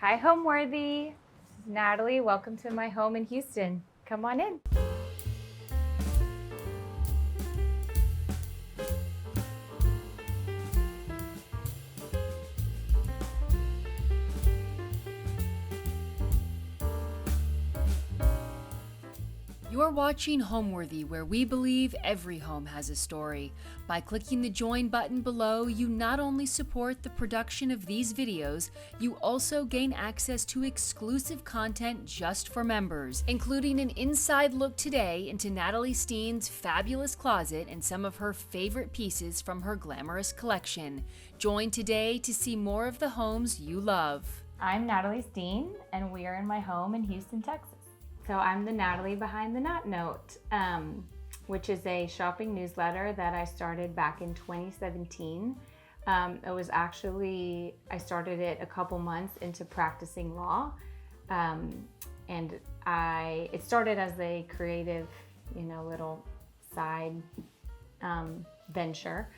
Hi, Homeworthy. This is Natalie. Welcome to my home in Houston. Come on in. You're watching Homeworthy, where we believe every home has a story. By clicking the join button below, you not only support the production of these videos, you also gain access to exclusive content just for members, including an inside look today into Natalie Steen's fabulous closet and some of her favorite pieces from her glamorous collection. Join today to see more of the homes you love. I'm Natalie Steen, and we are in my home in Houston, Texas. So I'm the Natalie behind the Nat Note, which is a shopping newsletter that I started back in 2017. It was actually, I started it a couple months into practicing law. It started as a creative, little side venture,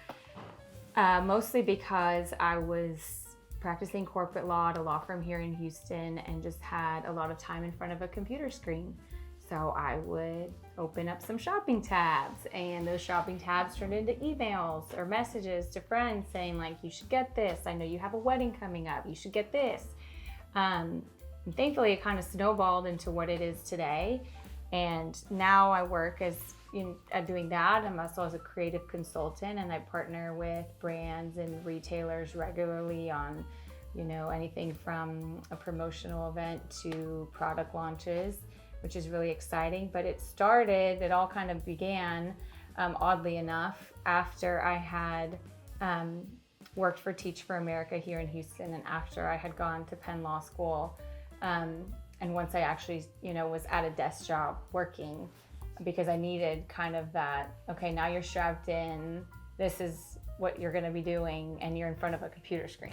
mostly because I was practicing corporate law at a law firm here in Houston and just had a lot of time in front of a computer screen. So I would open up some shopping tabs, and those shopping tabs turned into emails or messages to friends saying like, you should get this. I know you have a wedding coming up. You should get this. And thankfully it kind of snowballed into what it is today. And now I work doing that. I'm also as a creative consultant, and I partner with brands and retailers regularly on, anything from a promotional event to product launches, which is really exciting. But it all kind of began, oddly enough, after I had worked for Teach for America here in Houston, and after I had gone to Penn Law School. And once I actually, was at a desk job working, because I needed kind of that, okay, now you're strapped in, this is what you're gonna be doing, and you're in front of a computer screen.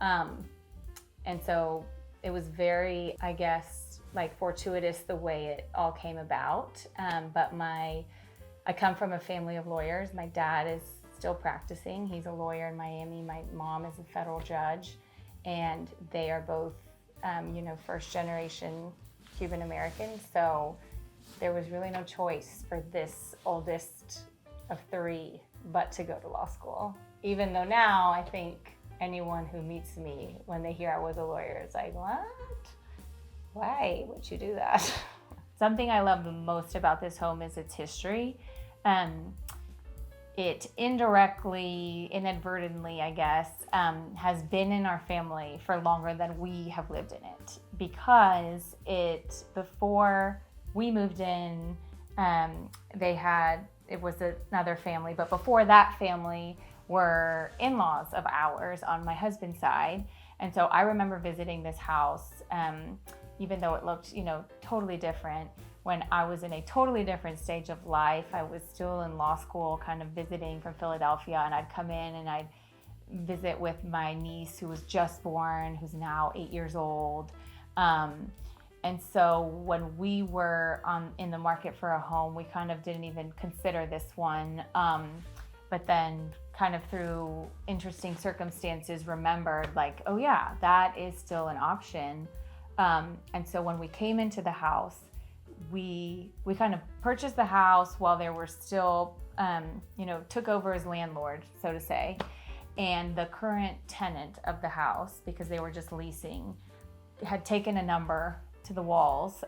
And so it was very, I guess, like fortuitous the way it all came about. But I come from a family of lawyers. My dad is still practicing. He's a lawyer in Miami. My mom is a federal judge, and they are both, first generation Cuban Americans. So there was really no choice for this oldest of three but to go to law school. Even though now I think anyone who meets me when they hear I was a lawyer is like, what? Why would you do that? Something I love the most about this home is its history. It indirectly, inadvertently, I guess, has been in our family for longer than we have lived in it, because before we moved in, it was another family, but before that family were in-laws of ours on my husband's side. And so I remember visiting this house, even though it looked, totally different. When I was in a totally different stage of life, I was still in law school, kind of visiting from Philadelphia, and I'd come in and I'd visit with my niece who was just born, who's now 8 years old. And so when we were in the market for a home, we kind of didn't even consider this one. But then kind of through interesting circumstances remembered like, oh yeah, that is still an option. And so when we came into the house, we kind of purchased the house while there were still, took over as landlord, so to say. And the current tenant of the house, because they were just leasing, had taken a number to the walls.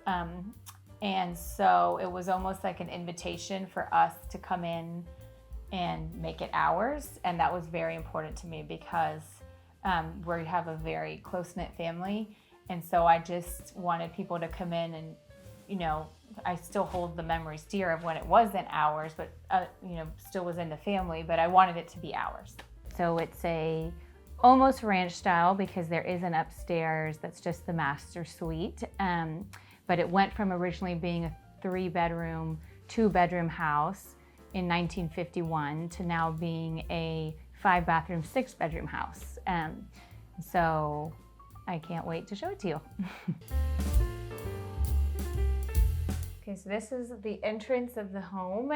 And so it was almost like an invitation for us to come in and make it ours. And that was very important to me because we have a very close-knit family. And so I just wanted people to come in and, I still hold the memories dear of when it wasn't ours, but, still was in the family, but I wanted it to be ours. So it's almost ranch style because there is an upstairs that's just the master suite. But it went from originally being a 3-bedroom, 2-bedroom house in 1951 to now being a 5-bathroom, 6-bedroom house. So I can't wait to show it to you. Okay, so this is the entrance of the home,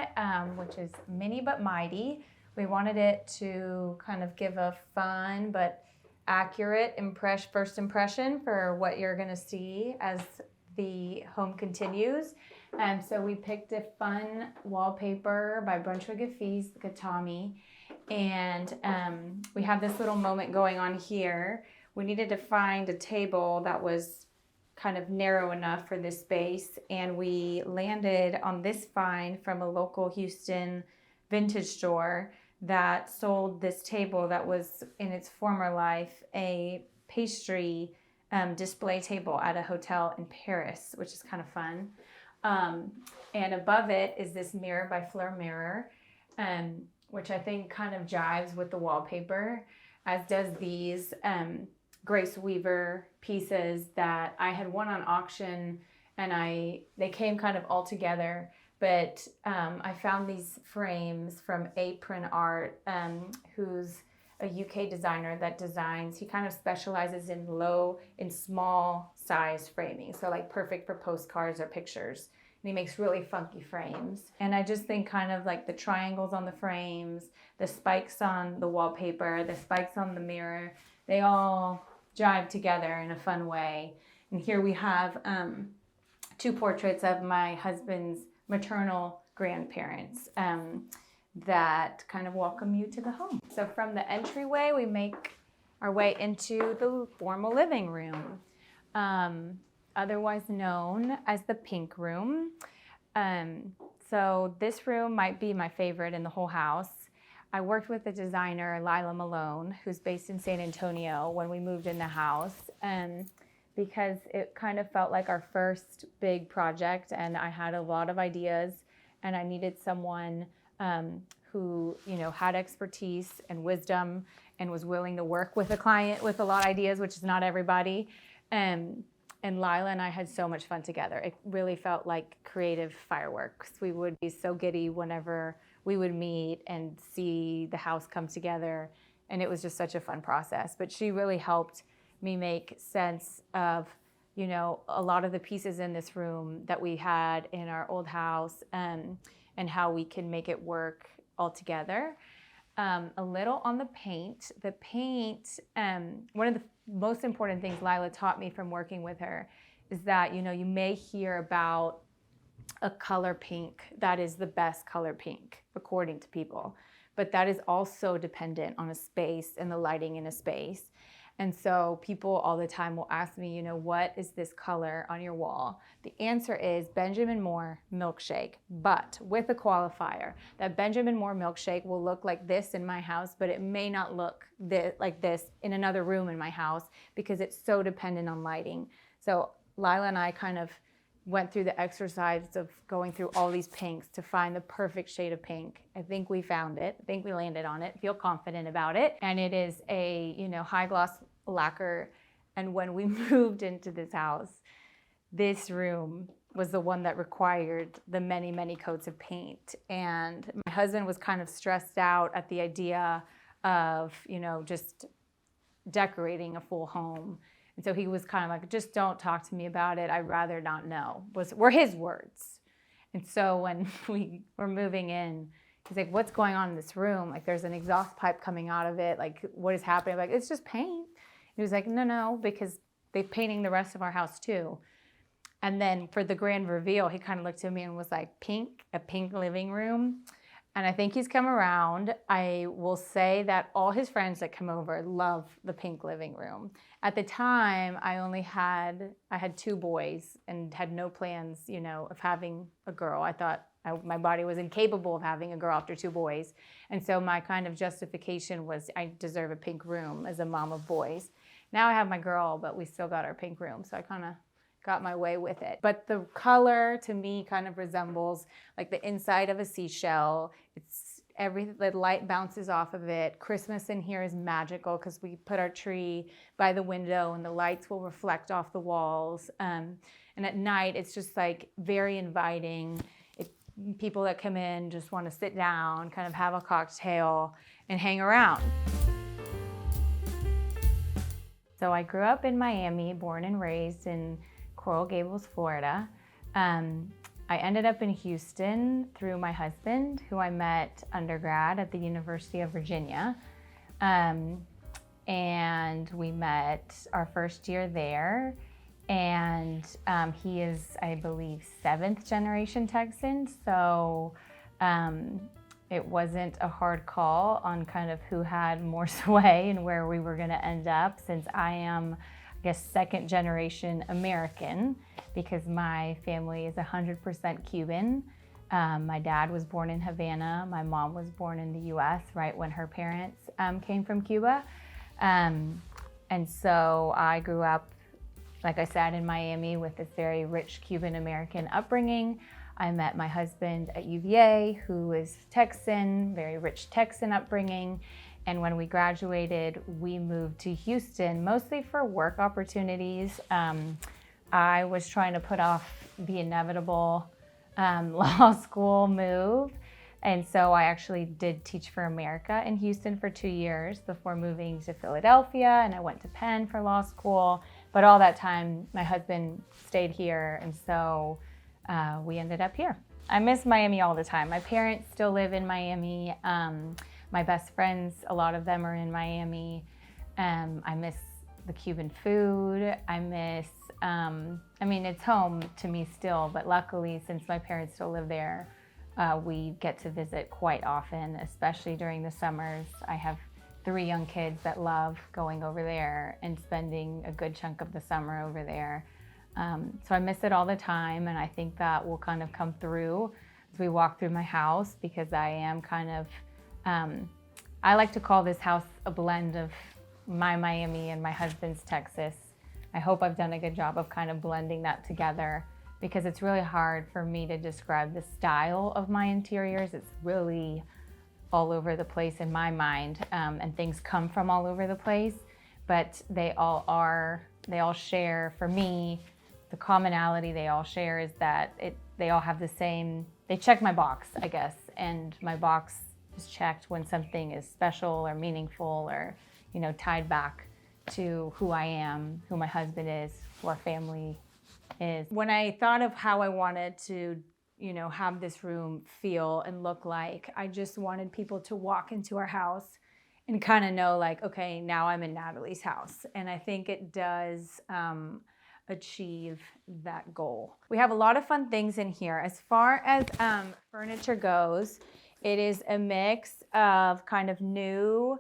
which is mini but mighty. We wanted it to kind of give a fun but accurate first impression for what you're gonna see as the home continues. So we picked a fun wallpaper by Brunswick Effe's Gatami, and we have this little moment going on here. We needed to find a table that was kind of narrow enough for this space, and we landed on this find from a local Houston vintage store that sold this table that was in its former life a pastry display table at a hotel in Paris, which is kind of fun. And above it is this mirror by Fleur Mirror, which I think kind of jives with the wallpaper, as does these Grace Weaver pieces that I had won on auction, and they came kind of all together. But I found these frames from Apron Art, who's a UK designer that designs, he kind of specializes in small size framing. So like perfect for postcards or pictures. And he makes really funky frames. And I just think kind of like the triangles on the frames, the spikes on the wallpaper, the spikes on the mirror, they all jive together in a fun way. And here we have 2 portraits of my husband's maternal grandparents that kind of welcome you to the home. So from the entryway, we make our way into the formal living room, otherwise known as the pink room. So this room might be my favorite in the whole house. I worked with the designer Lila Malone, who's based in San Antonio, when we moved in the house, because it kind of felt like our first big project, and I had a lot of ideas, and I needed someone who, had expertise and wisdom and was willing to work with a client with a lot of ideas, which is not everybody. And Lila and I had so much fun together. It really felt like creative fireworks. We would be so giddy whenever we would meet and see the house come together, and it was just such a fun process. But she really helped me make sense of, a lot of the pieces in this room that we had in our old house, and how we can make it work all together. A little on the paint. The paint, one of the most important things Lila taught me from working with her is that, you may hear about a color pink that is the best color pink, according to people. But that is also dependent on a space and the lighting in a space. And so people all the time will ask me, what is this color on your wall? The answer is Benjamin Moore Milkshake, but with a qualifier. That Benjamin Moore Milkshake will look like this in my house, but it may not look like this in another room in my house because it's so dependent on lighting. So Lila and I kind of went through the exercise of going through all these pinks to find the perfect shade of pink. I think we found it. I think we landed on it. Feel confident about it. And it is a, high gloss lacquer. And when we moved into this house, this room was the one that required the many, many coats of paint. And my husband was kind of stressed out at the idea of, just decorating a full home. And so he was kind of like, just don't talk to me about it. I'd rather not know, were his words. And so when we were moving in, he's like, what's going on in this room? Like, there's an exhaust pipe coming out of it. Like, what is happening? I'm like, it's just paint. He was like, no, because they're painting the rest of our house too. And then for the grand reveal, he kind of looked at me and was like, a pink living room. And I think he's come around. I will say that all his friends that come over love the pink living room. At the time, I had 2 boys and had no plans, of having a girl. I thought my body was incapable of having a girl after 2 boys. And so my kind of justification was I deserve a pink room as a mom of boys. Now I have my girl, but we still got our pink room. So I kind of got my way with it. But the color to me kind of resembles like the inside of a seashell. The light bounces off of it. Christmas in here is magical because we put our tree by the window and the lights will reflect off the walls. And at night, it's just like very inviting. People that come in just want to sit down, kind of have a cocktail and hang around. So I grew up in Miami, born and raised in Coral Gables, Florida. I ended up in Houston through my husband, who I met undergrad at the University of Virginia. and we met our first year there. And he is, I believe, 7th generation Texan. So it wasn't a hard call on kind of who had more sway and where we were going to end up, since I am, I guess, 2nd generation American, because my family is 100% Cuban. My dad was born in Havana. My mom was born in the US right when her parents came from Cuba. And so I grew up, like I said, in Miami with this very rich Cuban American upbringing. I met my husband at UVA, who is Texan, very rich Texan upbringing. And when we graduated, we moved to Houston, mostly for work opportunities. I was trying to put off the inevitable law school move. And so I actually did Teach for America in Houston for 2 years before moving to Philadelphia, and I went to Penn for law school. But all that time, my husband stayed here, and so we ended up here. I miss Miami all the time. My parents still live in Miami. My best friends, a lot of them are in Miami. I miss the Cuban food. I miss, it's home to me still, but luckily, since my parents still live there, we get to visit quite often, especially during the summers. I have 3 young kids that love going over there and spending a good chunk of the summer over there. So I miss it all the time, and I think that will kind of come through as we walk through my house, because I am kind of, I like to call this house a blend of my Miami and my husband's Texas. I hope I've done a good job of kind of blending that together, because it's really hard for me to describe the style of my interiors. It's really all over the place in my mind, and things come from all over the place, but they all share, for me, the commonality they all share is that they all have the same, they check my box, I guess, and my box is checked when something is special or meaningful or, tied back to who I am, who my husband is, who our family is. When I thought of how I wanted to, have this room feel and look like, I just wanted people to walk into our house and kind of know, like, okay, now I'm in Natalie's house. And I think it does achieve that goal. We have a lot of fun things in here. As far as furniture goes, it is a mix of kind of new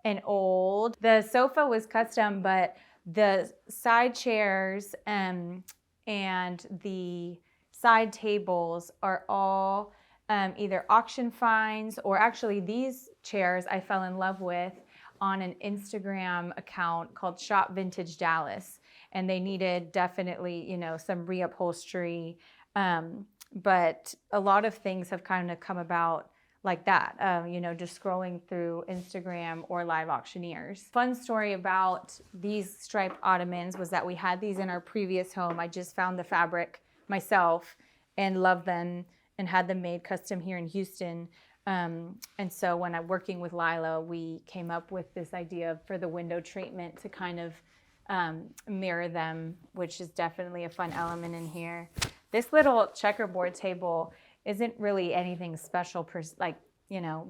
and old. The sofa was custom, but the side chairs and the side tables are all either auction finds, or actually these chairs I fell in love with on an Instagram account called Shop Vintage Dallas. And they needed definitely, some reupholstery. But a lot of things have kind of come about like that, just scrolling through Instagram or live auctioneers. Fun story about these striped ottomans was that we had these in our previous home. I just found the fabric myself and loved them and had them made custom here in Houston. And so when I'm working with Lila, we came up with this idea for the window treatment to kind of mirror them, which is definitely a fun element in here. This little checkerboard table isn't really anything special,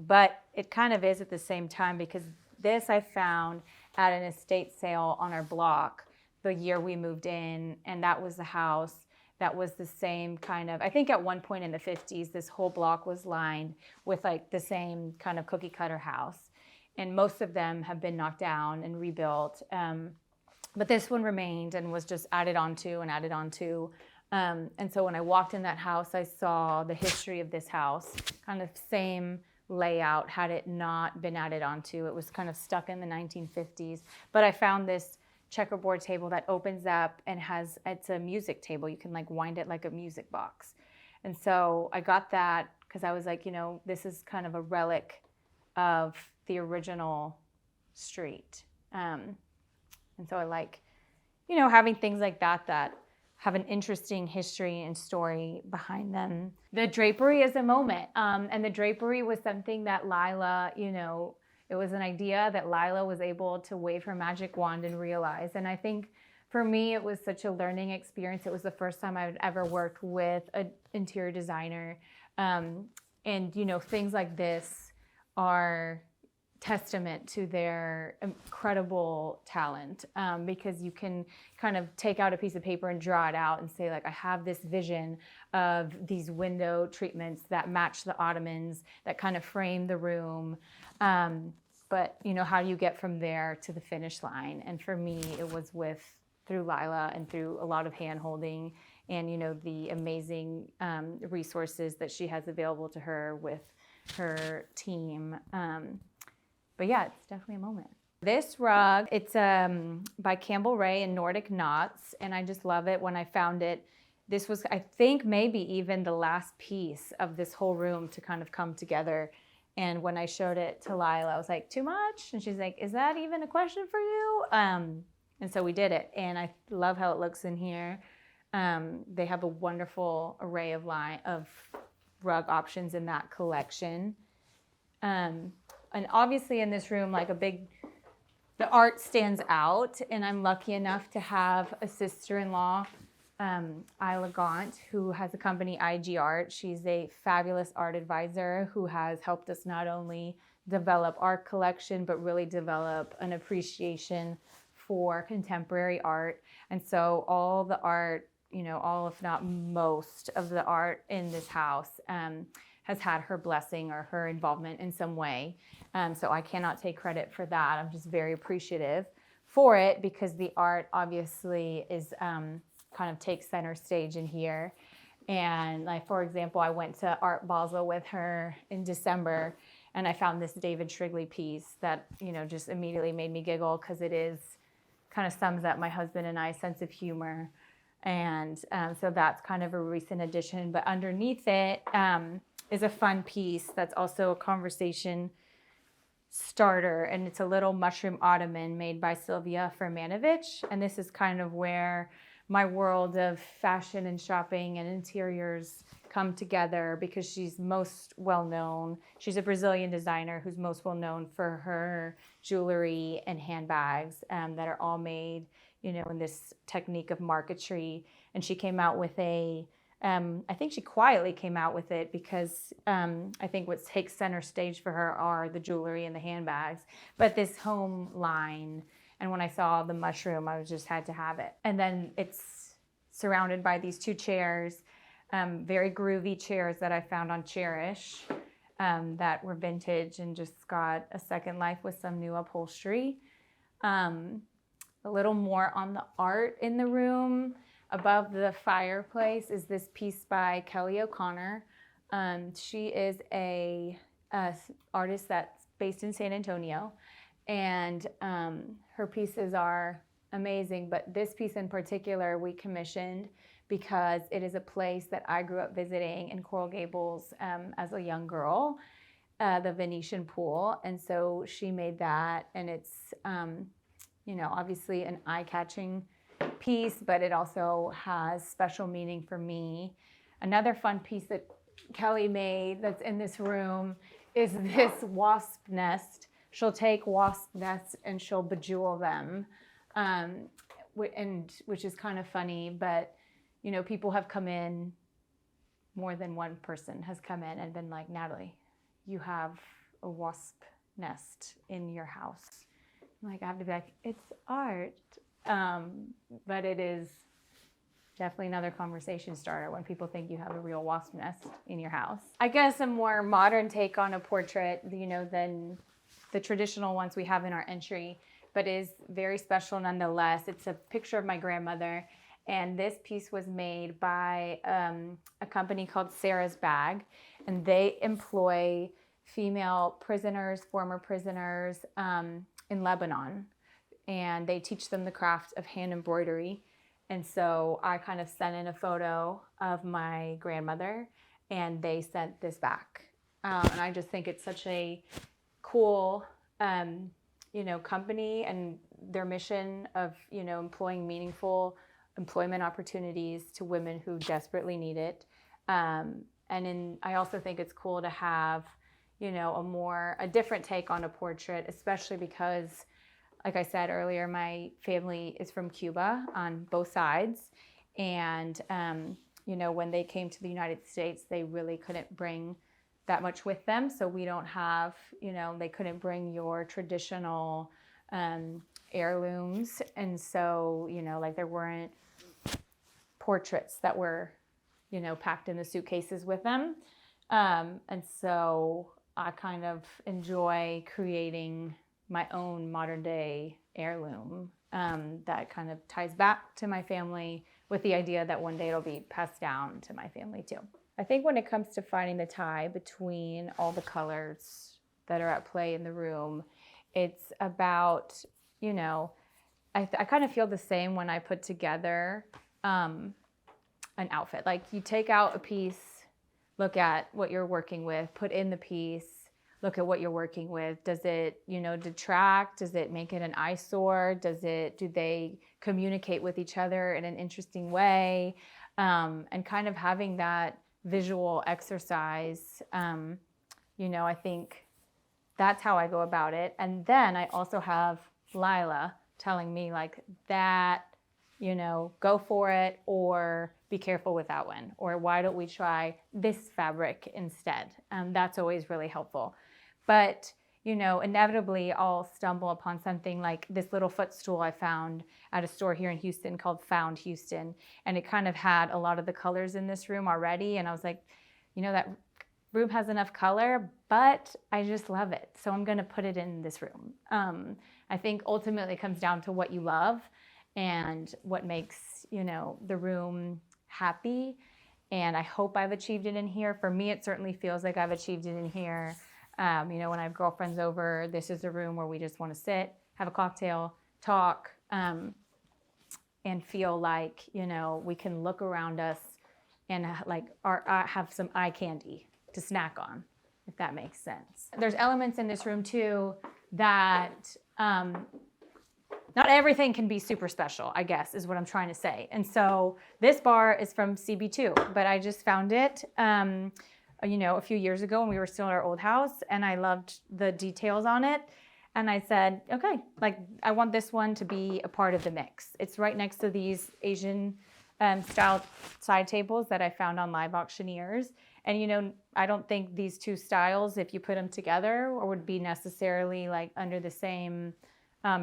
but it kind of is at the same time, because this I found at an estate sale on our block the year we moved in, and that was the house that was the same kind of, I think at one point in the 50s, this whole block was lined with like the same kind of cookie cutter house. And most of them have been knocked down and rebuilt. But this one remained and was just added onto and added onto. And so when I walked in that house, I saw the history of this house, kind of same layout had it not been added onto. It was kind of stuck in the 1950s. But I found this checkerboard table that opens up and it's a music table. You can like wind it like a music box. And so I got that because I was like, this is kind of a relic of the original street. And so I like, having things like that have an interesting history and story behind them. The drapery is a moment. And the drapery was something that Lila, it was an idea that Lila was able to wave her magic wand and realize. And I think for me, it was such a learning experience. It was the first time I had ever worked with an interior designer. And, things like this are testament to their incredible talent, because you can kind of take out a piece of paper and draw it out and say, like, I have this vision of these window treatments that match the ottomans that kind of frame the room. But, you know, how do you get from there to the finish line? And for me, it was through Lila and through a lot of hand-holding and, you know, the amazing resources that she has available to her with her team. But yeah, it's definitely a moment. This rug, it's by Campbell Ray in Nordic Knots, and I just love it. When I found it, this was, I think, maybe even the last piece of this whole room to kind of come together. And when I showed it to Lila, I was like, too much? And she's like, is that even a question for you? And so we did it, and I love how it looks in here. They have a wonderful array of rug options in that collection. And obviously in this room, like the art stands out, and I'm lucky enough to have a sister-in-law, Isla Gaunt, who has a company, IG Art. She's a fabulous art advisor who has helped us not only develop our collection, but really develop an appreciation for contemporary art. And so all the art, you know, all if not most of the art in this house has had her blessing or her involvement in some way. So I cannot take credit for that. I'm just very appreciative for it, because the art obviously is kind of takes center stage in here. And like, for example, I went to Art Basel with her in December, and I found this David Shrigley piece that, you know, just immediately made me giggle, because it is kind of sums up my husband and I's sense of humor. And so that's kind of a recent addition. But underneath it is a fun piece that's also a conversation starter, and it's a little mushroom ottoman made by Sylvia Fermanovich. And this is kind of where my world of fashion and shopping and interiors come together, because she's most well known. She's a Brazilian designer who's most well known for her jewelry and handbags that are all made, you know, in this technique of marquetry. And she came out with I think she quietly came out with it, because I think what takes center stage for her are the jewelry and the handbags. But this home line, and when I saw the mushroom, I just had to have it. And then it's surrounded by these two chairs, very groovy chairs that I found on Cherish, that were vintage and just got a second life with some new upholstery. A little more on the art in the room. Above the fireplace is this piece by Kelly O'Connor. She is a artist that's based in San Antonio, and her pieces are amazing. But this piece in particular we commissioned because it is a place that I grew up visiting in Coral Gables as a young girl, the Venetian pool. And so she made that, and it's, you know, obviously an eye-catching piece, but it also has special meaning for me. Another fun piece that Kelly made that's in this room is this wasp nest. She'll take wasp nests and she'll bejewel them, and which is kind of funny. But you know, people have come in, more than one person has come in and been like, Natalie, you have a wasp nest in your house. I'm like, I have to be like, it's art. But it is definitely another conversation starter when people think you have a real wasp nest in your house. I guess a more modern take on a portrait, you know, than the traditional ones we have in our entry, but is very special nonetheless. It's a picture of my grandmother, and this piece was made by a company called Sarah's Bag, and they employ female prisoners, former prisoners in Lebanon, and they teach them the craft of hand embroidery. And so I kind of sent in a photo of my grandmother, and they sent this back. And I just think it's such a cool, you know, company, and their mission of, you know, employing meaningful employment opportunities to women who desperately need it. I also think it's cool to have, you know, a different take on a portrait, especially because, like I said earlier, my family is from Cuba on both sides. And, you know, when they came to the United States, they really couldn't bring that much with them. So we don't have, they couldn't bring your traditional heirlooms. And so, like there weren't portraits that were, packed in the suitcases with them. And so I kind of enjoy creating my own modern day heirloom that kind of ties back to my family with the idea that one day it'll be passed down to my family too. I think when it comes to finding the tie between all the colors that are at play in the room, it's about, I kind of feel the same when I put together an outfit. Like you take out a piece, look at what you're working with, put in the piece, look at what you're working with. Does it, detract? Does it make it an eyesore? Do they communicate with each other in an interesting way? And kind of having that visual exercise, I think that's how I go about it. And then I also have Lila telling me like that, go for it, or be careful with that one, or why don't we try this fabric instead? That's always really helpful. But, inevitably I'll stumble upon something like this little footstool I found at a store here in Houston called Found Houston. And it kind of had a lot of the colors in this room already. And I was like, that room has enough color, but I just love it. So I'm going to put it in this room. I think ultimately it comes down to what you love and what makes, the room happy. And I hope I've achieved it in here. For me, it certainly feels like I've achieved it in here. When I have girlfriends over, this is a room where we just want to sit, have a cocktail, talk, and feel like, we can look around us and have some eye candy to snack on, if that makes sense. There's elements in this room too that not everything can be super special, I guess, is what I'm trying to say. And so this bar is from CB2, but I just found it, a few years ago when we were still in our old house, and I loved the details on it. And I said, okay, I want this one to be a part of the mix. It's right next to these Asian style side tables that I found on Live Auctioneers. And, I don't think these two styles, if you put them together, or would be necessarily under the same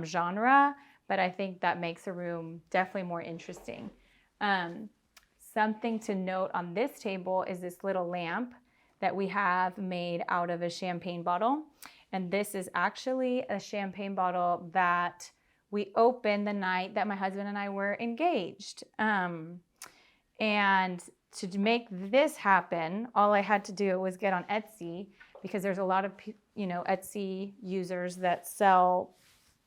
genre, but I think that makes a room definitely more interesting. Something to note on this table is this little lamp that we have made out of a champagne bottle. And this is actually a champagne bottle that we opened the night that my husband and I were engaged. And to make this happen, all I had to do was get on Etsy, because there's a lot of, Etsy users that sell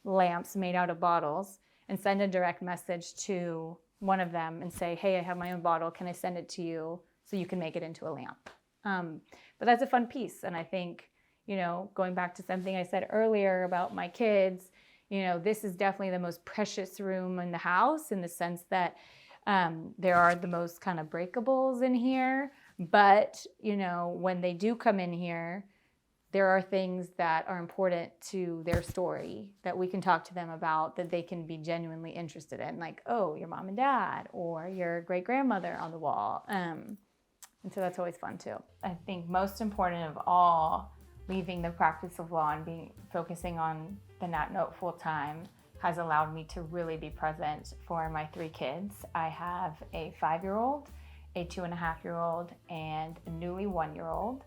lamps made out of bottles, and send a direct message to one of them and say, hey, I have my own bottle. Can I send it to you so you can make it into a lamp? But that's a fun piece. And I think, going back to something I said earlier about my kids, this is definitely the most precious room in the house, in the sense that there are the most kind of breakables in here. But, when they do come in here, there are things that are important to their story that we can talk to them about, that they can be genuinely interested in, like, oh, your mom and dad, or your great grandmother on the wall. And so that's always fun too. I think most important of all, leaving the practice of law and focusing on the Nat Note full time has allowed me to really be present for my 3 kids. I have a 5-year-old, a 2.5-year-old, and a newly 1-year-old.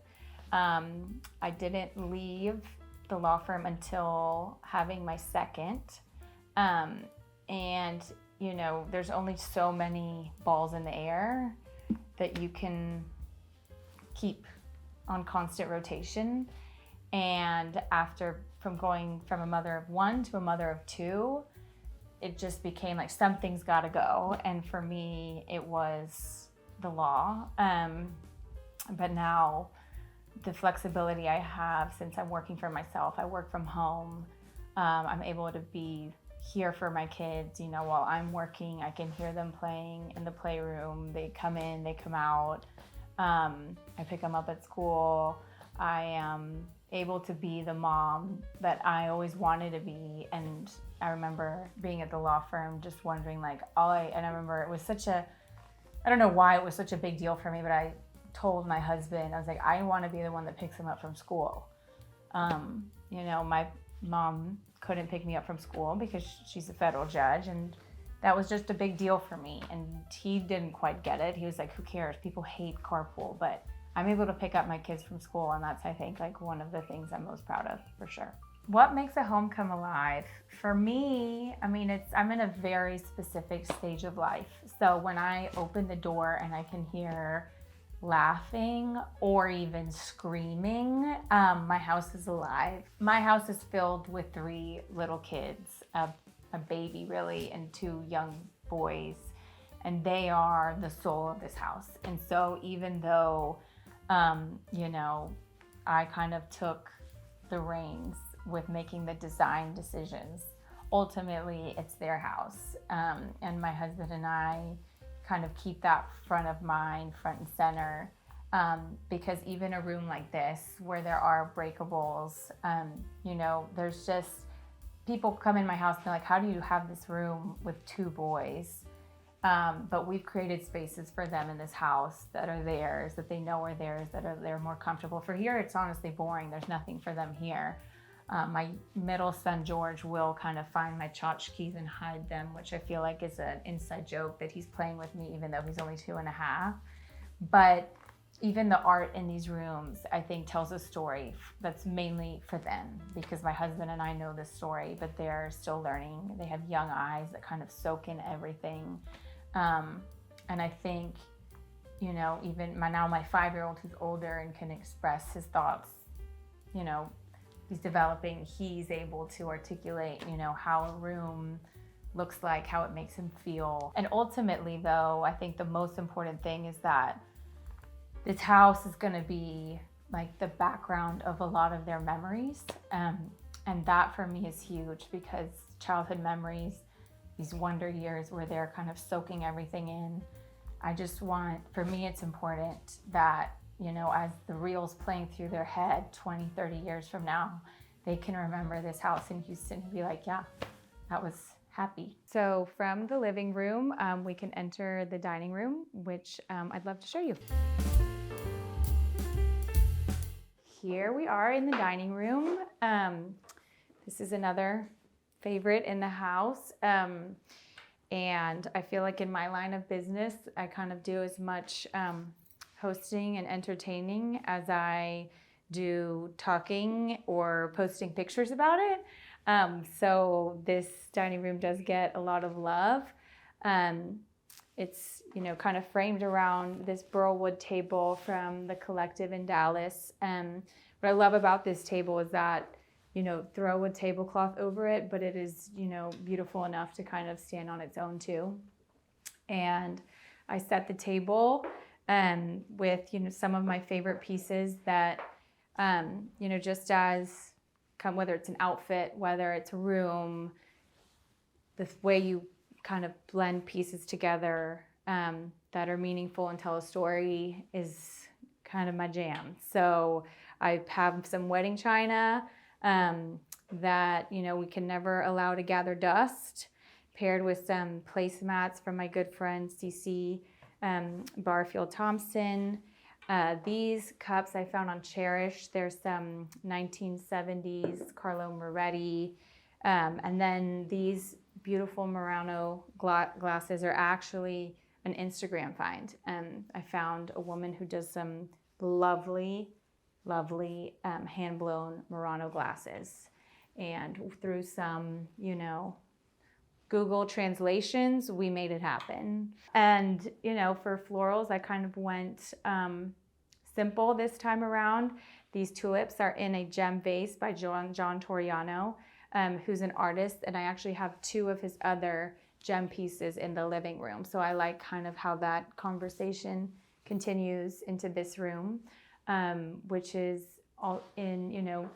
I didn't leave the law firm until having my second. And, there's only so many balls in the air that you can keep on constant rotation. And from going from a mother of 1 to a mother of 2, it just became like something's got to go. And for me, it was the law. But now the flexibility I have, since I'm working for myself, I work from home. I'm able to be here for my kids, while I'm working. I can hear them playing in the playroom. They come in, they come out. I pick them up at school. I am able to be the mom that I always wanted to be. And I remember being at the law firm just wondering, and I remember it was I don't know why it was such a big deal for me, but I told my husband, I was like, I want to be the one that picks him up from school. My mom couldn't pick me up from school because she's a federal judge, and that was just a big deal for me. And he didn't quite get it. He was like, who cares? People hate carpool, but I'm able to pick up my kids from school, and that's, I think, like one of the things I'm most proud of, for sure. What makes a home come alive? For me, I'm in a very specific stage of life. So when I open the door and I can hear laughing or even screaming, my house is alive. My house is filled with 3 little kids, a baby really, and 2 young boys, and they are the soul of this house. And so even though, I kind of took the reins with making the design decisions, ultimately it's their house. And my husband and I kind of keep that front of mind, front and center, because even a room like this where there are breakables, there's just, people come in my house and they're like, how do you have this room with 2 boys? But we've created spaces for them in this house that are theirs, that they know are theirs, they're more comfortable. For here, it's honestly boring. There's nothing for them here. My middle son, George, will kind of find my tchotchkes and hide them, which I feel like is an inside joke that he's playing with me, even though he's only 2.5. But even the art in these rooms, I think, tells a story that's mainly for them, because my husband and I know this story, but they're still learning. They have young eyes that kind of soak in everything. And I think, even my 5-year-old who's older and can express his thoughts, he's developing, he's able to articulate, how a room looks like, how it makes him feel. And ultimately, though, I think the most important thing is that this house is going to be like the background of a lot of their memories. And that for me is huge, because childhood memories, these wonder years where they're kind of soaking everything in. For me, it's important that, as the reels playing through their head 20, 30 years from now, they can remember this house in Houston and be like, yeah, that was happy. So from the living room, we can enter the dining room, which I'd love to show you. Here we are in the dining room. This is another favorite in the house. And I feel like in my line of business, I kind of do as much hosting and entertaining as I do talking or posting pictures about it. So this dining room does get a lot of love. It's, kind of framed around this burlwood table from the collective in Dallas. What I love about this table is that, throw a tablecloth over it, but it is, beautiful enough to kind of stand on its own too. And I set the table with, some of my favorite pieces that, just as whether it's an outfit, whether it's a room, the way you kind of blend pieces together that are meaningful and tell a story is kind of my jam. So I have some wedding china that, we can never allow to gather dust, paired with some placemats from my good friend CC Barfield Thompson. These cups I found on Cherish. There's some 1970s Carlo Moretti. And then these beautiful Murano glasses are actually an Instagram find. I found a woman who does some lovely hand-blown Murano glasses. And through some, Google translations, we made it happen. And, for florals, I kind of went simple this time around. These tulips are in a gem vase by John Toriano, who's an artist. And I actually have 2 of his other gem pieces in the living room. So I like kind of how that conversation continues into this room, which is all in,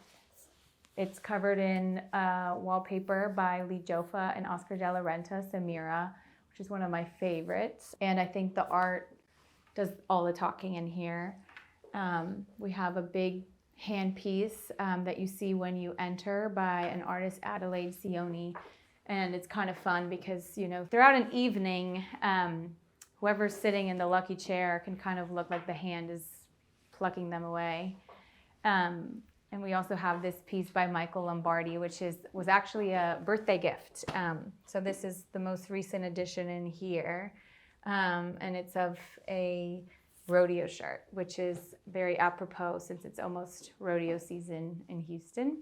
it's covered in wallpaper by Lee Joffa and Oscar de la Renta, Samira, which is one of my favorites. And I think the art does all the talking in here. We have a big handpiece that you see when you enter by an artist, Adelaide Sioni. And it's kind of fun because, throughout an evening, whoever's sitting in the lucky chair can kind of look like the hand is plucking them away. And we also have this piece by Michael Lombardi, which was actually a birthday gift. So this is the most recent addition in here. And it's of a rodeo shirt, which is very apropos since it's almost rodeo season in Houston.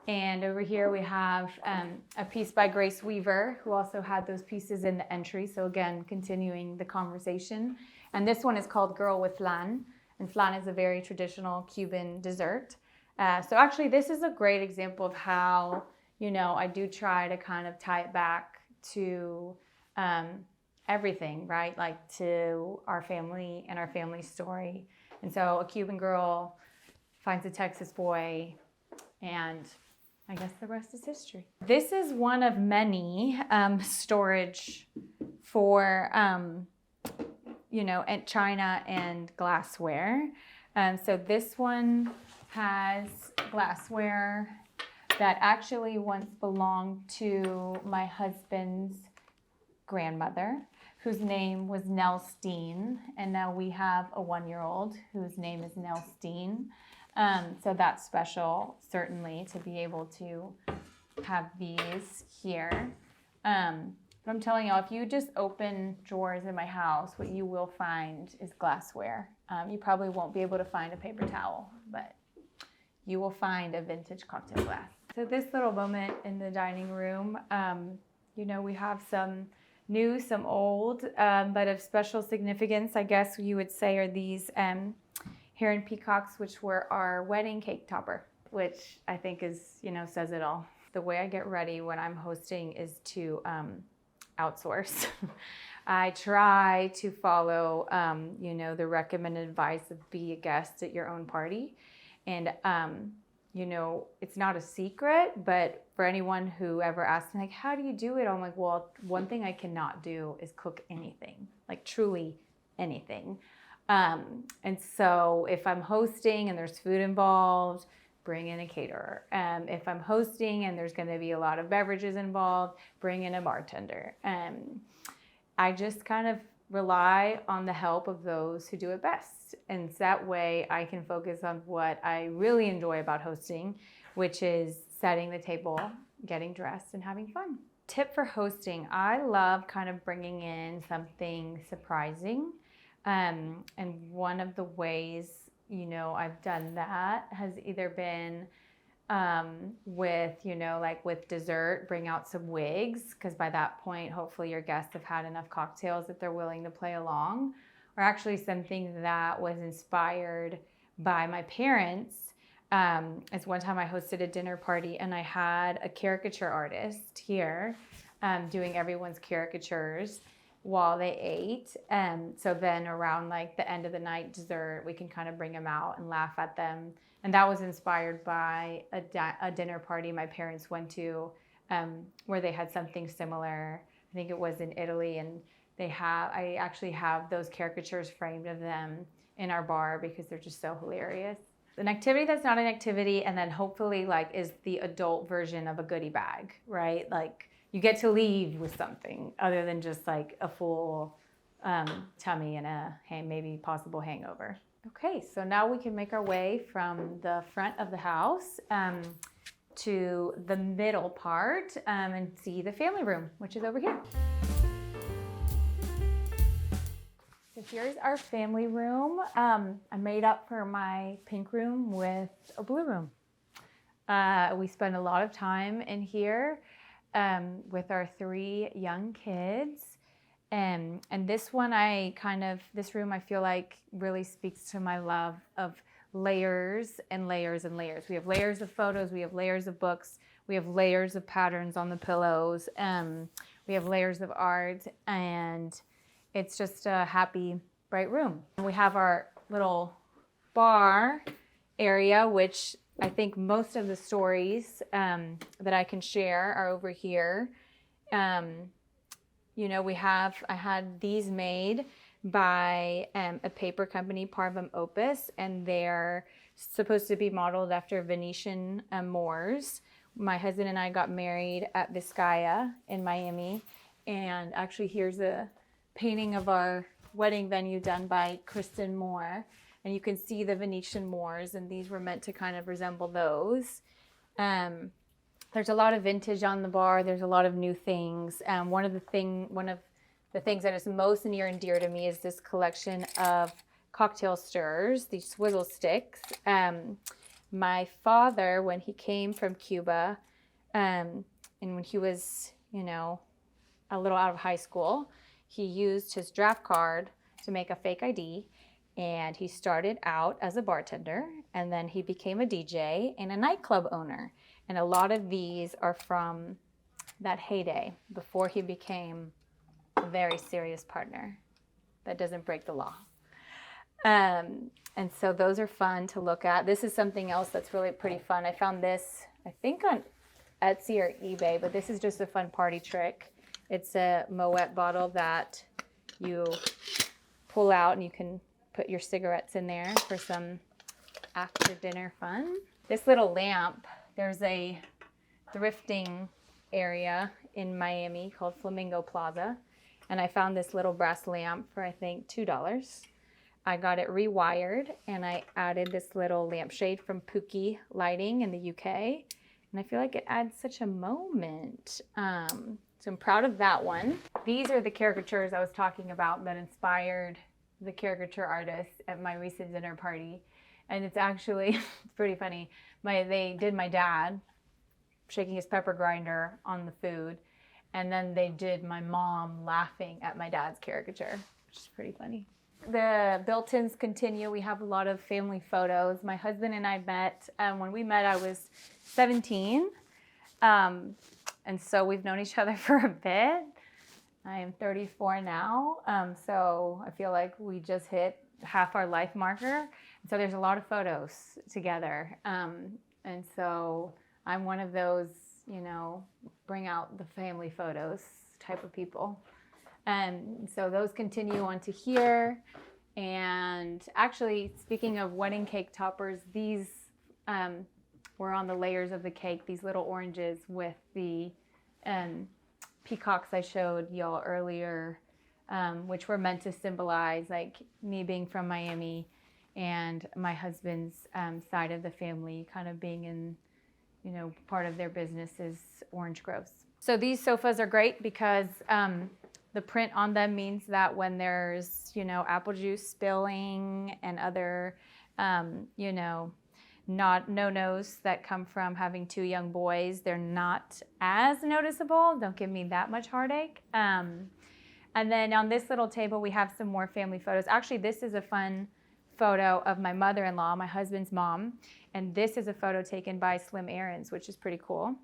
And over here we have a piece by Grace Weaver, who also had those pieces in the entry. So again, continuing the conversation. And this one is called Girl with Flan. And flan is a very traditional Cuban dessert. So actually, this is a great example of how, I do try to kind of tie it back to everything, right? Like to our family and our family story. And so a Cuban girl finds a Texas boy, and I guess the rest is history. This is one of many storage for and china and glassware. So this one has glassware that actually once belonged to my husband's grandmother, whose name was Nell Steen. And now we have a 1-year-old whose name is Nell Steen. So that's special, certainly, to be able to have these here. But I'm telling you, if you just open drawers in my house, what you will find is glassware. You probably won't be able to find a paper towel, but you will find a vintage cocktail glass. So this little moment in the dining room, we have some new, some old, but of special significance, I guess you would say, are these heron peacocks, which were our wedding cake topper, which I think is, says it all. The way I get ready when I'm hosting is to outsource. I try to follow, the recommended advice of be a guest at your own party. And, it's not a secret, but for anyone who ever asks me, like, how do you do it? I'm like, well, one thing I cannot do is cook anything, like truly anything. And so if I'm hosting and there's food involved, bring in a caterer. If I'm hosting and there's going to be a lot of beverages involved, bring in a bartender. I just kind of rely on the help of those who do it best. And that way I can focus on what I really enjoy about hosting, which is setting the table, getting dressed, and having fun. Tip for hosting, I love kind of bringing in something surprising. And one of the ways I've done that has either been with dessert, bring out some wigs, because by that point, hopefully your guests have had enough cocktails that they're willing to play along, or actually something that was inspired by my parents. As one time I hosted a dinner party and I had a caricature artist here doing everyone's caricatures while they ate. So then around the end of the night dessert, we can kind of bring them out and laugh at them. And that was inspired by a dinner party my parents went to where they had something similar. I think it was in Italy, and I actually have those caricatures framed of them in our bar because they're just so hilarious. An activity that's not an activity, and then hopefully is the adult version of a goodie bag, right? You get to leave with something other than just a full tummy and a maybe possible hangover. Okay, so now we can make our way from the front of the house to the middle part and see the family room, which is over here. So here's our family room. I made up for my pink room with a blue room. We spend a lot of time in here with our 3 young kids. And this one, this room, I feel like really speaks to my love of layers and layers and layers. We have layers of photos, we have layers of books, we have layers of patterns on the pillows, we have layers of art, and it's just a happy, bright room. We have our little bar area, which I think most of the stories that I can share are over here. I had these made by a paper company, Parvum Opus, and they're supposed to be modeled after Venetian Moors. My husband and I got married at Vizcaya in Miami, And actually here's a painting of our wedding venue done by Kristen Moore. And you can see the Venetian Moors, and these were meant to kind of resemble those. There's a lot of vintage on the bar. There's a lot of new things. One of the things that is most near and dear to me is this collection of cocktail stirrers, these swizzle sticks. My father, when he came from Cuba, and when he was, a little out of high school, he used his draft card to make a fake ID. And he started out as a bartender, and then he became a DJ and a nightclub owner. And a lot of these are from that heyday before he became a very serious partner that doesn't break the law. And so those are fun to look at. This is something else that's really pretty fun. I found this, I think on Etsy or eBay, but this is just a fun party trick. It's a Moet bottle that you pull out, and you can put your cigarettes in there for some after dinner fun. This little lamp, there's a thrifting area in Miami called Flamingo Plaza, and I found this little brass lamp for I think $2. I got it rewired, and I added this little lampshade from Pookie Lighting in the UK, and I feel like it adds such a moment. So I'm proud of that one. These are the caricatures I was talking about that inspired the caricature artist at my recent dinner party. And it's actually, it's pretty funny. They did my dad shaking his pepper grinder on the food. And then they did my mom laughing at my dad's caricature, which is pretty funny. The built-ins continue. We have a lot of family photos. My husband and I met, when we met, I was 17. And so we've known each other for a bit. I am 34 now, so I feel like we just hit half our life marker. So there's a lot of photos together. And so I'm one of those, bring out the family photos type of people. And so those continue on to here. And actually, speaking of wedding cake toppers, these were on the layers of the cake, these little oranges with the peacocks I showed y'all earlier, which were meant to symbolize like me being from Miami and my husband's side of the family kind of being in, part of their business is orange groves. So these sofas are great because the print on them means that when there's, apple juice spilling and other, no-nos that come from having two young boys, they're not as noticeable. Don't give me that much heartache. And then on this little table, we have some more family photos. Actually, this is a fun photo of my mother-in-law, my husband's mom. And this is a photo taken by Slim Aarons, which is pretty cool.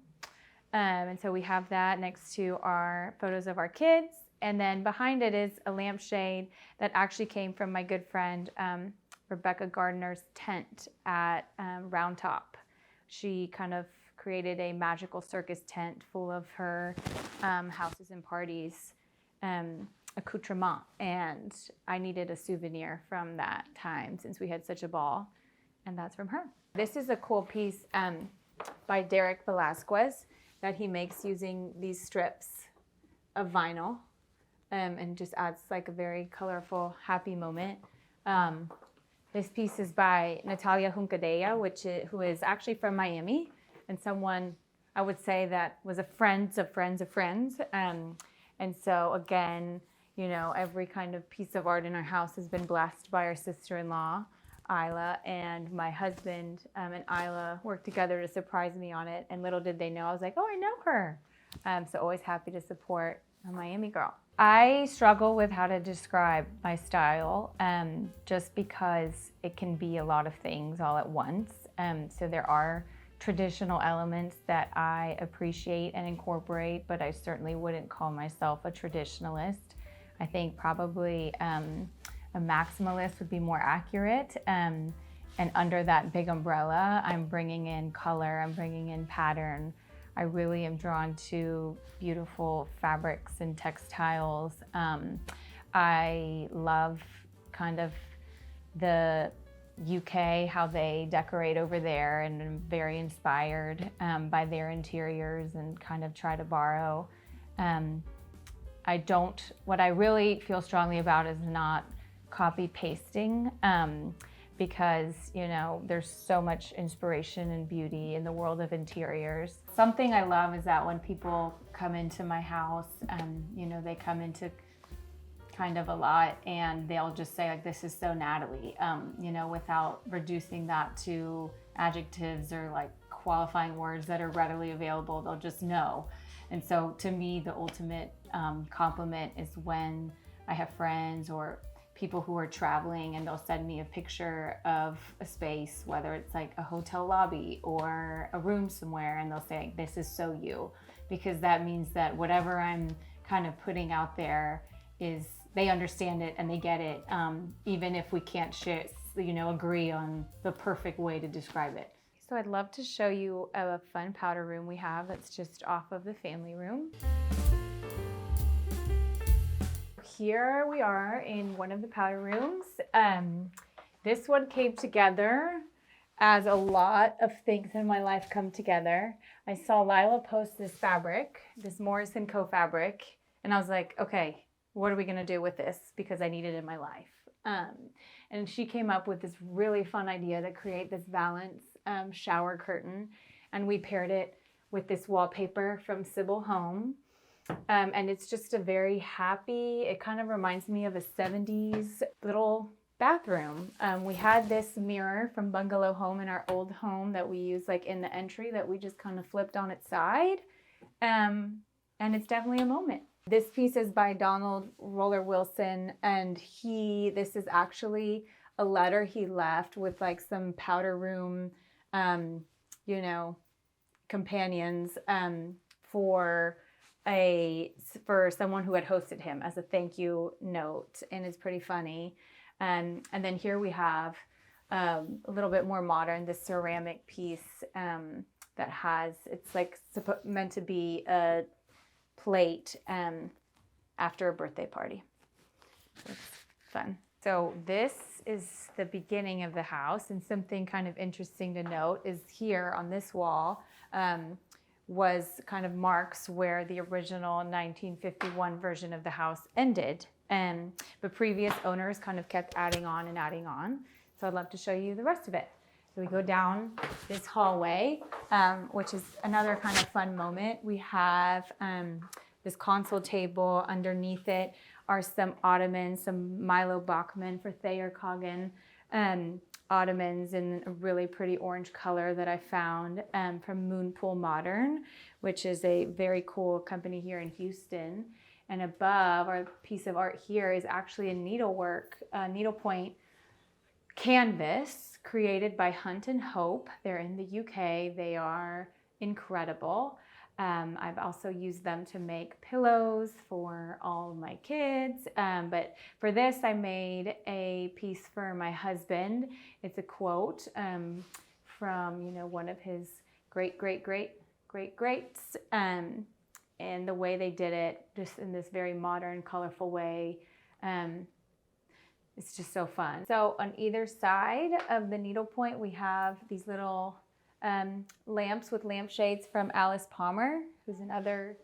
And so we have that next to our photos of our kids. And then behind it is a lampshade that actually came from my good friend, Rebecca Gardner's tent at Round Top. She kind of created a magical circus tent full of her houses and parties accoutrement, and I needed a souvenir from that time since we had such a ball, and that's from her. This is a cool piece by Derek Velasquez that he makes using these strips of vinyl, and just adds like a very colorful, happy moment. This piece is by Natalia Huncadella, who is actually from Miami, and someone I would say that was a friend of friends of friends. And so again, every kind of piece of art in our house has been blessed by our sister-in-law, Isla, and my husband and Isla worked together to surprise me on it. And little did they know, I was like, oh, I know her. So always happy to support a Miami girl. I struggle with how to describe my style just because it can be a lot of things all at once. So there are traditional elements that I appreciate and incorporate, but I certainly wouldn't call myself a traditionalist. I think probably a maximalist would be more accurate. And under that big umbrella, I'm bringing in color, I'm bringing in pattern. I really am drawn to beautiful fabrics and textiles. I love kind of the UK, how they decorate over there, and I'm very inspired by their interiors and kind of try to borrow what I really feel strongly about is not copy pasting, because, you know, there's so much inspiration and beauty in the world of interiors. Something I love is that when people come into my house, you know, they come into kind of a lot and they'll just say like, this is so Natalie, you know, without reducing that to adjectives or like qualifying words that are readily available. They'll just know. And so to me, the ultimate compliment is when I have friends or people who are traveling and they'll send me a picture of a space, whether it's like a hotel lobby or a room somewhere, and they'll say, this is so you, because that means that whatever I'm kind of putting out there is, they understand it and they get it, even if we can't share, you know, agree on the perfect way to describe it. So I'd love to show you a fun powder room we have that's just off of the family room. Here we are in one of the powder rooms. This one came together as a lot of things in my life come together. I saw Lila post this fabric, this Morris & Co fabric, and I was like, okay, what are we gonna do with this? Because I need it in my life. And she came up with this really fun idea to create this valance shower curtain, and we paired it with this wallpaper from Sybil Home. And it's just a very happy, it kind of reminds me of a 70s little bathroom. We had this mirror from Bungalow Home in our old home that we used like in the entry that we just kind of flipped on its side. And it's definitely a moment. This piece is by Donald Roller Wilson, and this is actually a letter he left with like some powder room, you know, companions for someone who had hosted him as a thank you note, and it's pretty funny. And then here we have a little bit more modern, this ceramic piece that has, it's like meant to be a plate after a birthday party. It's fun. So this is the beginning of the house, and something kind of interesting to note is here on this wall was kind of marks where the original 1951 version of the house ended. But previous owners kind of kept adding on and adding on. So I'd love to show you the rest of it. So we go down this hallway, which is another kind of fun moment. We have this console table. Underneath it are some ottomans, some Milo Bachmann for Thayer Coggin ottomans in a really pretty orange color that I found from Moonpool Modern, which is a very cool company here in Houston. And above, our piece of art here is actually a needlepoint canvas created by Hunt and Hope. They're in the UK. They are incredible. I've also used them to make pillows for all my kids. But for this, I made a piece for my husband. It's a quote from, you know, one of his greats. And the way they did it, just in this very modern, colorful way, it's just so fun. So on either side of the needlepoint, we have these little lamps with lampshades from Alice Palmer, who's another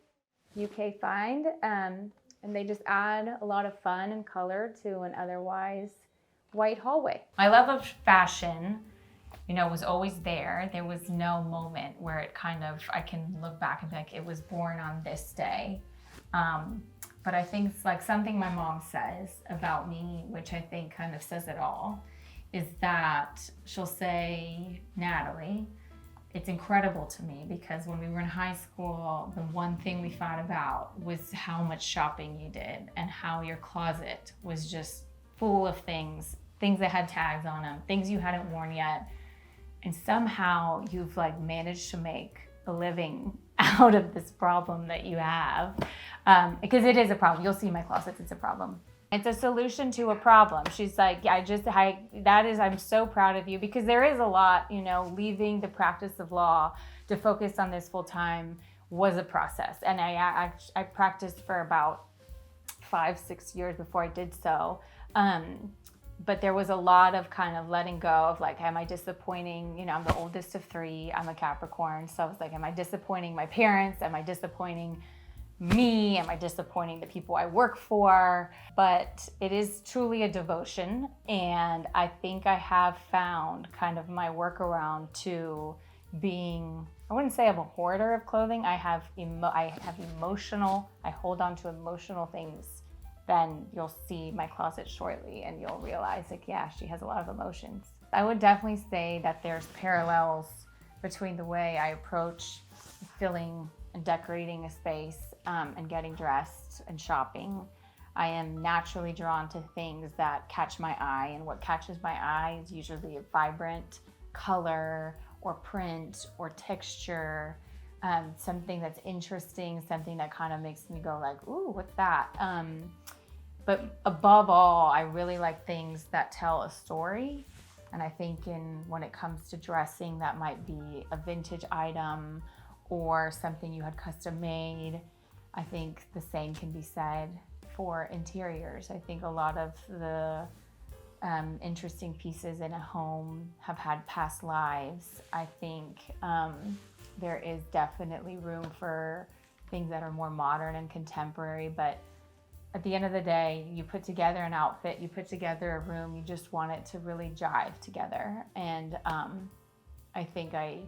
UK find. And they just add a lot of fun and color to an otherwise white hallway. My love of fashion, you know, was always there. There was no moment where it kind of, I can look back and be like, it was born on this day. But I think it's like something my mom says about me, which I think kind of says it all, is that she'll say, Natalie, it's incredible to me because when we were in high school, the one thing we thought about was how much shopping you did and how your closet was just full of things that had tags on them, things you hadn't worn yet. And somehow you've like managed to make a living out of this problem that you have. Because it is a problem. You'll see my closets, it's a problem. It's a solution to a problem. She's like, yeah, I'm so proud of you, because there is a lot, you know, leaving the practice of law to focus on this full time was a process. And I practiced for about 5-6 years before I did so. But there was a lot of kind of letting go of like, am I disappointing? You know, I'm the oldest of 3, I'm a Capricorn. So I was like, am I disappointing my parents? Am I disappointing me? Am I disappointing the people I work for? But it is truly a devotion, and I think I have found kind of my workaround to being, I wouldn't say I'm a hoarder of clothing. I have emotional, I hold on to emotional things. Then you'll see my closet shortly and you'll realize, like, yeah, she has a lot of emotions. I would definitely say that there's parallels between the way I approach filling and decorating a space and getting dressed and shopping. I am naturally drawn to things that catch my eye, and what catches my eye is usually a vibrant color or print or texture, something that's interesting, something that kind of makes me go like, ooh, what's that? But above all, I really like things that tell a story. And I think when it comes to dressing, that might be a vintage item or something you had custom made. I think the same can be said for interiors. I think a lot of the interesting pieces in a home have had past lives. I think there is definitely room for things that are more modern and contemporary, but at the end of the day, you put together an outfit, you put together a room, you just want it to really jive together. And I think I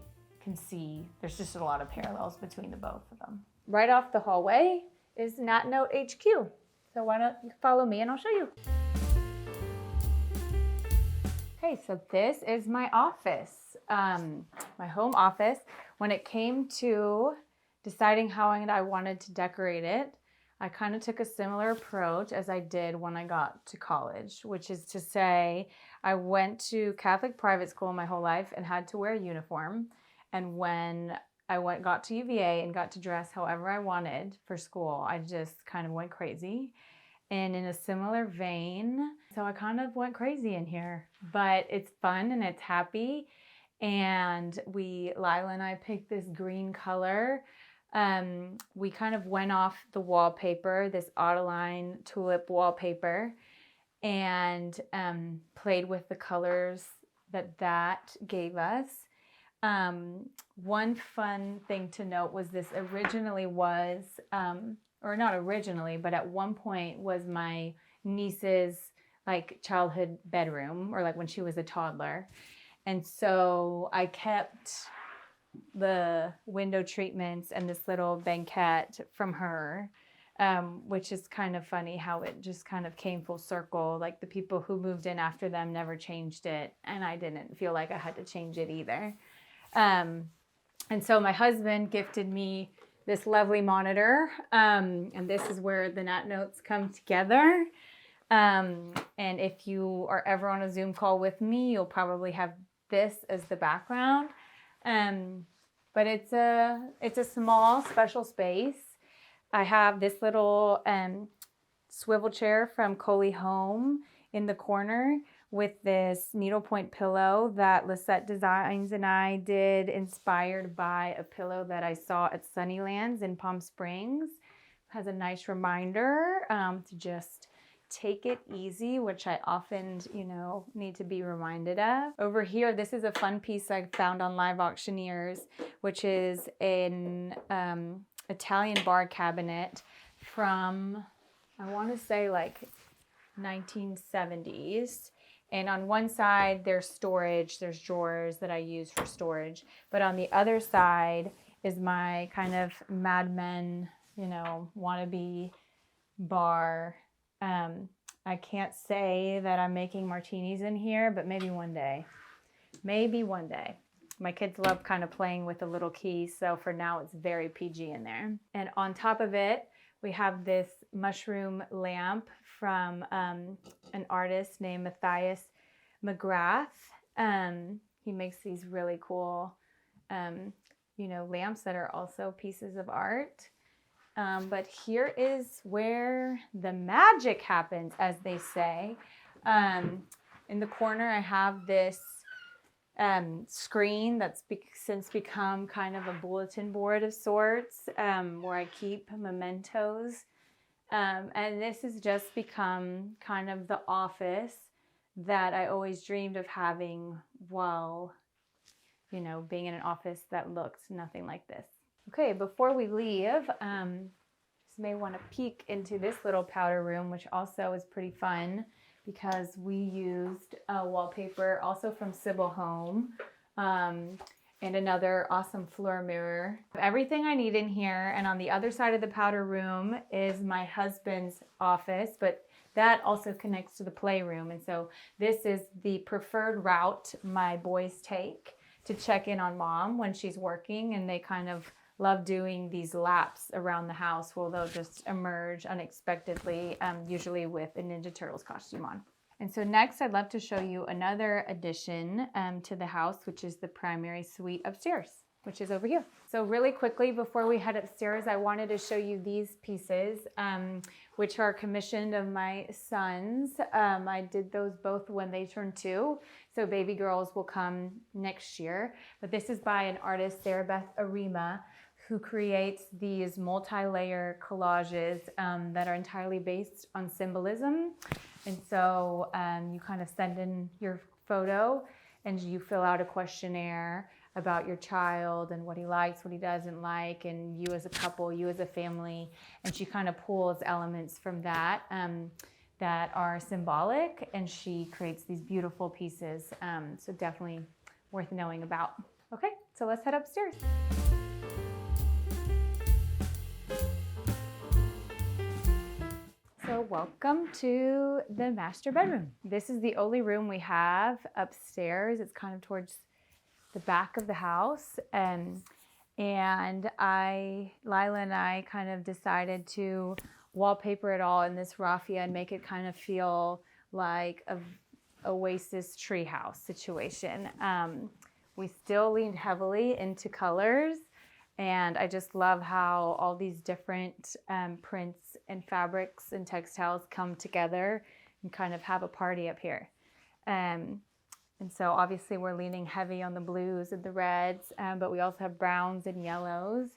can see there's just a lot of parallels between the both of them. Right off the hallway is Nat Note HQ. So why don't you follow me and I'll show you. Okay, so this is my office, my home office. When it came to deciding how I wanted to decorate it, I kind of took a similar approach as I did when I got to college, which is to say I went to Catholic private school my whole life and had to wear a uniform. And when I got to UVA and got to dress however I wanted for school, I just kind of went crazy. And in a similar vein, so I kind of went crazy in here, but it's fun and it's happy. And Lila and I picked this green color. We kind of went off the wallpaper, this Autoline tulip wallpaper, and played with the colors that gave us. One fun thing to note was this originally was, or not originally, but at one point was my niece's like childhood bedroom, or like when she was a toddler. And so I kept the window treatments and this little banquette from her, which is kind of funny how it just kind of came full circle. Like the people who moved in after them never changed it, and I didn't feel like I had to change it either. And so my husband gifted me this lovely monitor, and this is where the Nat Notes come together. And if you are ever on a Zoom call with me, you'll probably have this as the background. But it's a small special space. I have this little swivel chair from Coley Home in the corner with this needlepoint pillow that Lisette Designs and I did, inspired by a pillow that I saw at Sunnylands in Palm Springs. It has a nice reminder to just take it easy, which I often, need to be reminded of. Over here, this is a fun piece I found on Live Auctioneers, which is an Italian bar cabinet from, I want to say like 1970s. And on one side, there's storage, there's drawers that I use for storage. But on the other side is my kind of Mad Men, wannabe bar. I can't say that I'm making martinis in here, but maybe one day. Maybe one day. My kids love kind of playing with the little keys, so for now it's very PG in there. And on top of it, we have this mushroom lamp from an artist named Matthias McGrath. He makes these really cool, lamps that are also pieces of art. But here is where the magic happens, as they say. In the corner, I have this screen that's since become kind of a bulletin board of sorts, where I keep mementos. And this has just become kind of the office that I always dreamed of having while, being in an office that looked nothing like this. Okay, before we leave, You may want to peek into this little powder room, which also is pretty fun because we used wallpaper also from Sybil Home, and another awesome floor mirror. Everything I need in here, and on the other side of the powder room is my husband's office, but that also connects to the playroom. And so this is the preferred route my boys take to check in on mom when she's working, and they kind of love doing these laps around the house where they'll just emerge unexpectedly, usually with a Ninja Turtles costume on. And so next I'd love to show you another addition to the house, which is the primary suite upstairs, which is over here. So really quickly before we head upstairs, I wanted to show you these pieces, which are commissioned of my sons. I did those both when they turned 2. So baby girls will come next year. But this is by an artist, Sarah Beth Arima, who creates these multi-layer collages that are entirely based on symbolism. And so you kind of send in your photo and you fill out a questionnaire about your child and what he likes, what he doesn't like, and you as a couple, you as a family. And she kind of pulls elements from that that are symbolic, and she creates these beautiful pieces. So definitely worth knowing about. Okay, so let's head upstairs. So welcome to the master bedroom. This is the only room we have upstairs. It's kind of towards the back of the house. And Lila and I kind of decided to wallpaper it all in this raffia and make it kind of feel like a oasis treehouse situation. We still leaned heavily into colors. And I just love how all these different prints and fabrics and textiles come together and kind of have a party up here. And so obviously we're leaning heavy on the blues and the reds, but we also have browns and yellows.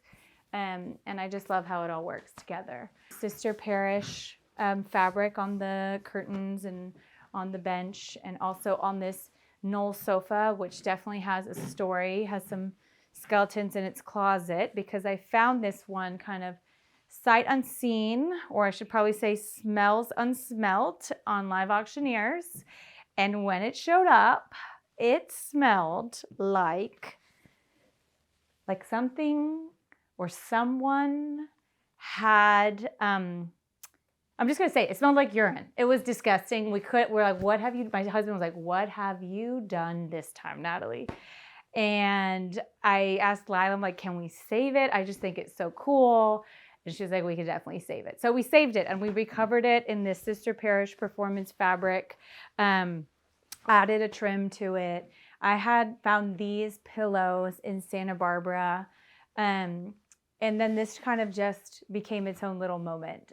And I just love how it all works together. Sister Parish fabric on the curtains and on the bench, and also on this Knoll sofa, which definitely has a story, has some skeletons in its closet, because I found this one kind of sight unseen, or I should probably say smells unsmelt, on Live Auctioneers. And when it showed up, it smelled like something or someone had, I'm just going to say, it smelled like urine. It was disgusting. We're like, what have you, my husband was like, what have you done this time, Natalie? And I asked Lila, I'm like, can we save it? I just think it's so cool. And she was like, we could definitely save it. So we saved it and we recovered it in this Sister Parish performance fabric, added a trim to it. I had found these pillows in Santa Barbara. And then this kind of just became its own little moment.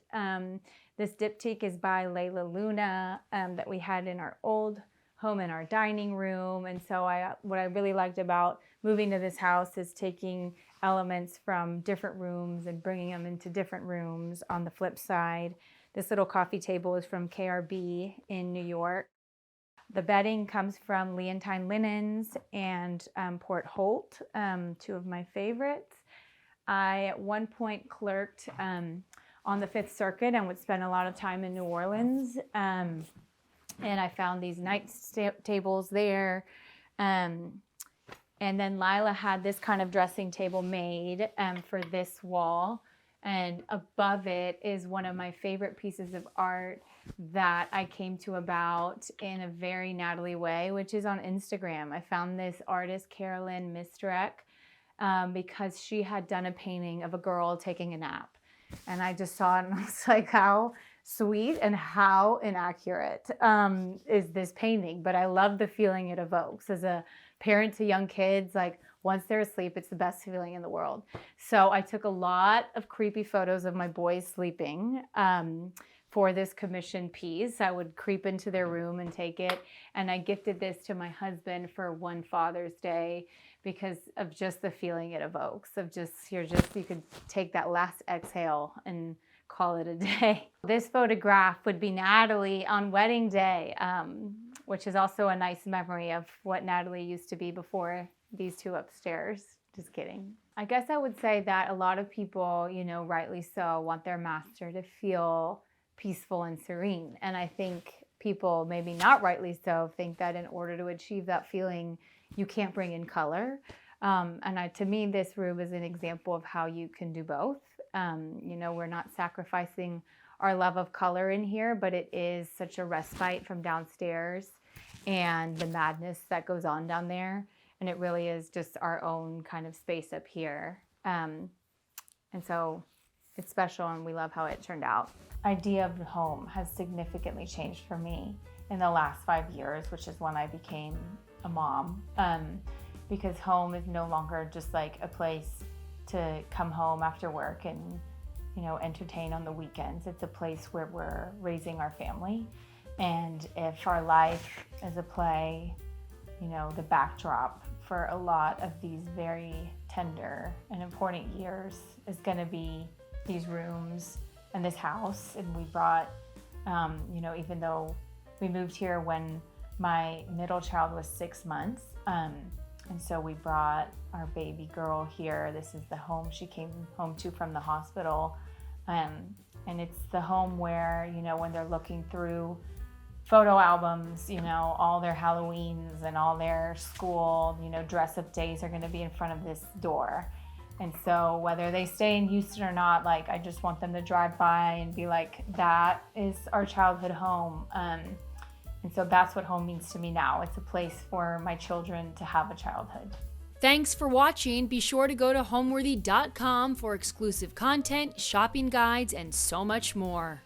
This diptyque is by Layla Luna that we had in our old home in our dining room. And so what I really liked about moving to this house is taking elements from different rooms and bringing them into different rooms. On the flip side, this little coffee table is from KRB in New York. The bedding comes from Leontine Linens and Port Holt, 2 of my favorites. I at one point clerked on the Fifth Circuit and would spend a lot of time in New Orleans. And I found these night tables there. And then Lila had this kind of dressing table made for this wall. And above it is one of my favorite pieces of art that I came to about in a very Natalie way, which is on Instagram. I found this artist, Carolyn Mistrek, because she had done a painting of a girl taking a nap. And I just saw it and I was like, how sweet and how inaccurate is this painting? But I love the feeling it evokes. As a parent to young kids, like once they're asleep, it's the best feeling in the world. So I took a lot of creepy photos of my boys sleeping for this commission piece. I would creep into their room and take it. And I gifted this to my husband for one Father's Day because of just the feeling it evokes, of just, you could take that last exhale and call it a day. This photograph would be Natalie on wedding day, which is also a nice memory of what Natalie used to be before these 2 upstairs Just kidding. I guess I would say that a lot of people, rightly so, want their master to feel peaceful and serene. And I think people, maybe not rightly so, think that in order to achieve that feeling, you can't bring in color. To me, this room is an example of how you can do both. We're not sacrificing our love of color in here, but it is such a respite from downstairs and the madness that goes on down there. And it really is just our own kind of space up here. And so it's special, and we love how it turned out. Idea of the home has significantly changed for me in the last 5 years, which is when I became a mom. Because home is no longer just like a place to come home after work and, entertain on the weekends. It's a place where we're raising our family. And if our life is a play, the backdrop for a lot of these very tender and important years is going to be these rooms and this house. And we brought, even though we moved here when my middle child was 6 months, and so we brought our baby girl here. This is the home she came home to from the hospital. And it's the home where, when they're looking through photo albums, all their Halloweens and all their school, dress up days are going to be in front of this door. And so whether they stay in Houston or not, I just want them to drive by and be like, that is our childhood home. And so that's what home means to me now. It's a place for my children to have a childhood. Thanks for watching. Be sure to go to homeworthy.com for exclusive content, shopping guides, and so much more.